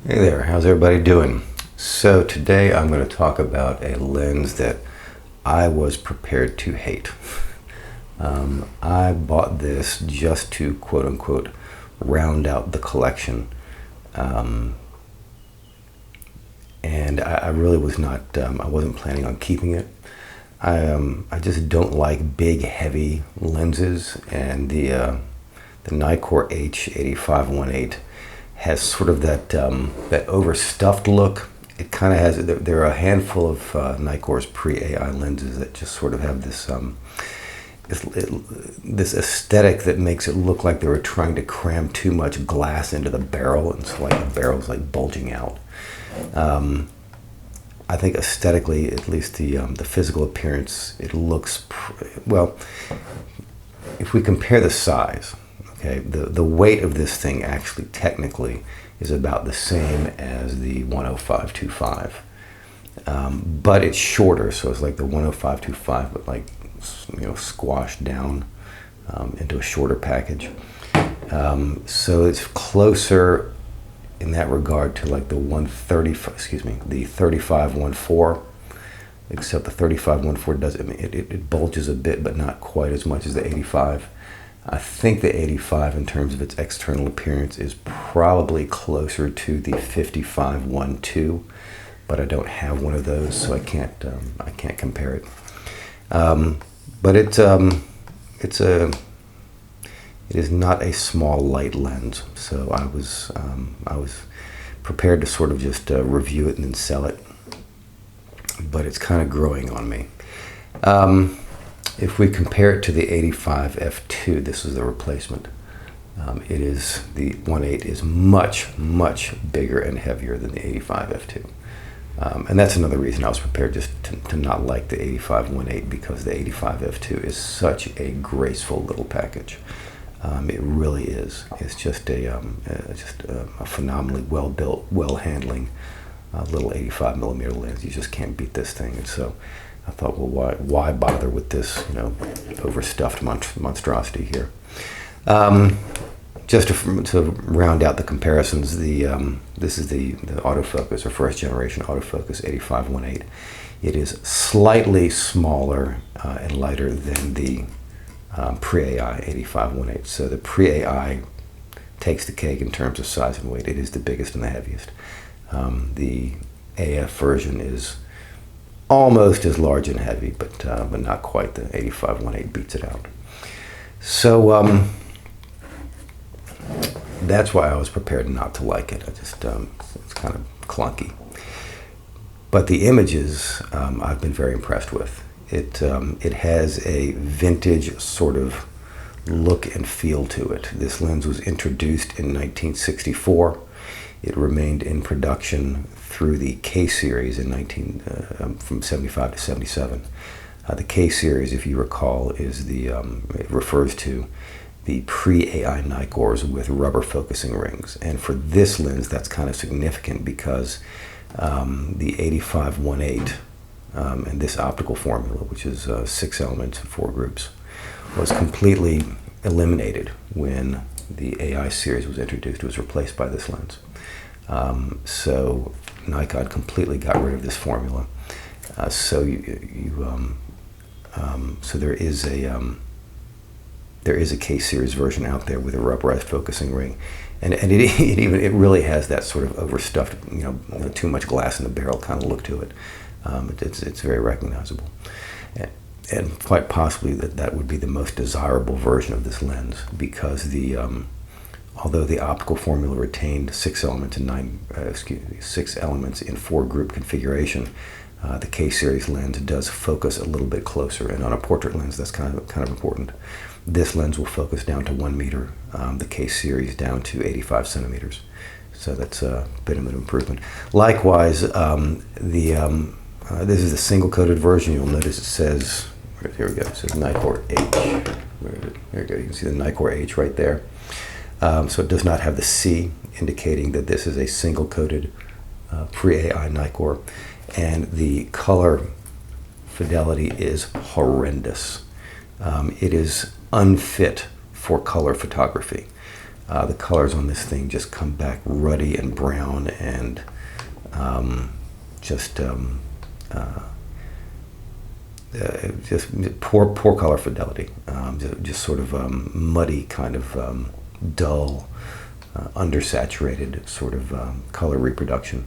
Hey there, how's everybody doing? So today I'm going to talk about a lens that I was prepared to hate. I bought this just to quote unquote round out the collection. Um, and I really was not, I wasn't planning on keeping it. I just don't like big, heavy lenses, and the Nikkor-H 8518 has sort of that overstuffed look. It kind of has. There are a handful of Nikkor's pre-AI lenses that just sort of have this aesthetic that makes it look like they were trying to cram too much glass into the barrel, and so like the barrel's like bulging out. I think aesthetically, at least the physical appearance, it looks well. If we compare the size, okay, the weight of this thing actually technically is about the same as the 10525, but it's shorter, so it's like the 10525, but like squashed down into a shorter package. So it's closer in that regard to like the 3514, except the 3514 does, I mean, it bulges a bit, but not quite as much as the 85. I think the 85 in terms of its external appearance is probably closer to the 5512, but I don't have one of those, so I can't compare it. But it is not a small light lens, so I was prepared to sort of just review it and then sell it, but it's kind of growing on me. If we compare it to the 85 f2, this is the replacement. It is the 1.8 is much bigger and heavier than the 85 f2. And that's another reason I was prepared just to not like the 85 1.8, because the 85 f2 is such a graceful little package. It really is. It's just a phenomenally well built, well handling little 85 millimeter lens. You just can't beat this thing. And so I thought, well, why bother with this, overstuffed monstrosity here? Just to round out the comparisons, this is the autofocus, or first generation autofocus 8518. It is slightly smaller and lighter than the pre-AI 8518. So the pre-AI takes the cake in terms of size and weight. It is the biggest and the heaviest. The AF version is almost as large and heavy, but not quite. The 8518 beats it out. So that's why I was prepared not to like it. It's kind of clunky. But the images I've been very impressed with. It has a vintage sort of look and feel to it. This lens was introduced in 1964. It remained in production through the K series from 75 to 77. The K series, if you recall, is it refers to the pre-AI Nikkors with rubber focusing rings. And for this lens, that's kind of significant because the 8518 and this optical formula, which is 6 elements and 4 groups, was completely eliminated when the AI series was introduced. It was replaced by this lens. So Nikon completely got rid of this formula. So there is a K series version out there with a rubberized focusing ring, and it really has that sort of overstuffed, too much glass in the barrel kind of look to it. It's very recognizable, and quite possibly that would be the most desirable version of this lens, because although the optical formula retained 6 elements in 4 group configuration, the K series lens does focus a little bit closer, and on a portrait lens that's kind of important. This lens will focus down to 1 meter, the K series down to 85 centimeters. So that's a bit of an improvement. Likewise, this is the single coated version. You'll notice it says, here we go, it says Nikkor-H. There you go, you can see the Nikkor-H right there. So it does not have the C, indicating that this is a single coated pre-AI Nikkor. And the color fidelity is horrendous. It is unfit for color photography. The colors on this thing just come back ruddy and brown and just poor color fidelity. Just sort of muddy, kind of dull, undersaturated sort of color reproduction.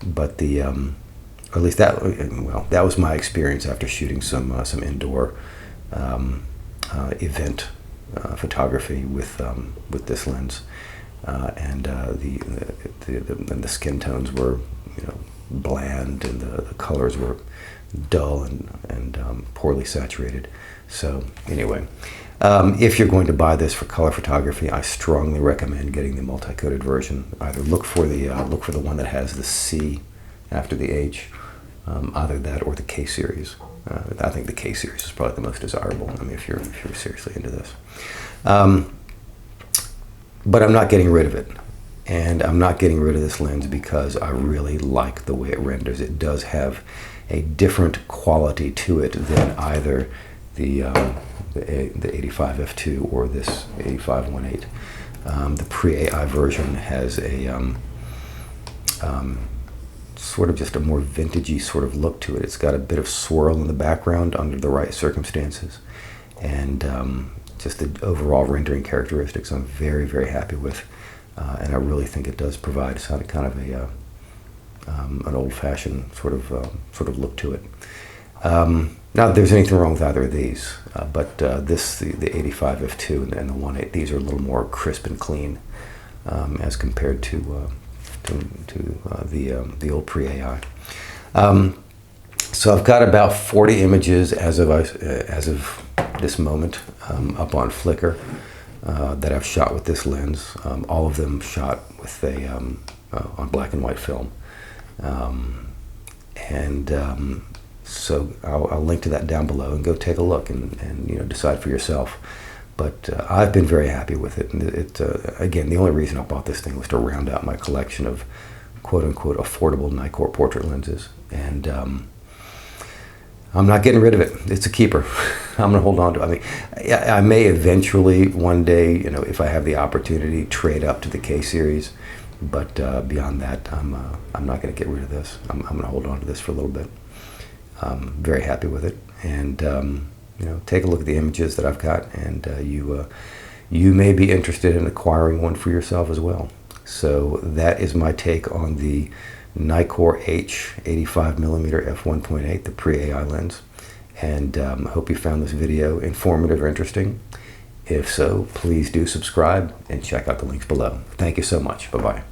But the or at least that was my experience after shooting some indoor event photography with this lens, and the skin tones were bland, and the colors were dull and poorly saturated. So anyway, if you're going to buy this for color photography, I strongly recommend getting the multi-coated version. Either look for the one that has the C after the H, either that or the K series. I think the K series is probably the most desirable. I mean, if you're seriously into this, but I'm not getting rid of it, and I'm not getting rid of this lens because I really like the way it renders. It does have a different quality to it than either the 85 f2 or this 85-18. The pre-AI version has a sort of just a more vintagey sort of look to it. It's got a bit of swirl in the background under the right circumstances, and just the overall rendering characteristics I'm very, very happy with, and I really think it does provide kind of a an old-fashioned sort of look to it. Not that there's anything wrong with either of these, but the 85 f2 and the 18, these are a little more crisp and clean as compared to the old pre-AI. So I've got about 40 images as of this moment up on Flickr that I've shot with this lens. All of them shot with on black and white film, so I'll link to that down below, and go take a look and decide for yourself. But I've been very happy with it. And again, the only reason I bought this thing was to round out my collection of quote-unquote affordable Nikkor portrait lenses. And I'm not getting rid of it. It's a keeper. I'm going to hold on to it. I mean, I may eventually one day, if I have the opportunity, trade up to the K series. But beyond that, I'm not going to get rid of this. I'm going to hold on to this for a little bit. Very happy with it. And take a look at the images that I've got, and you may be interested in acquiring one for yourself as well. So that is my take on the Nikkor-H 85mm f1.8, the pre-AI lens. And I hope you found this video informative or interesting. If so, please do subscribe and check out the links below. Thank you so much. Bye-bye.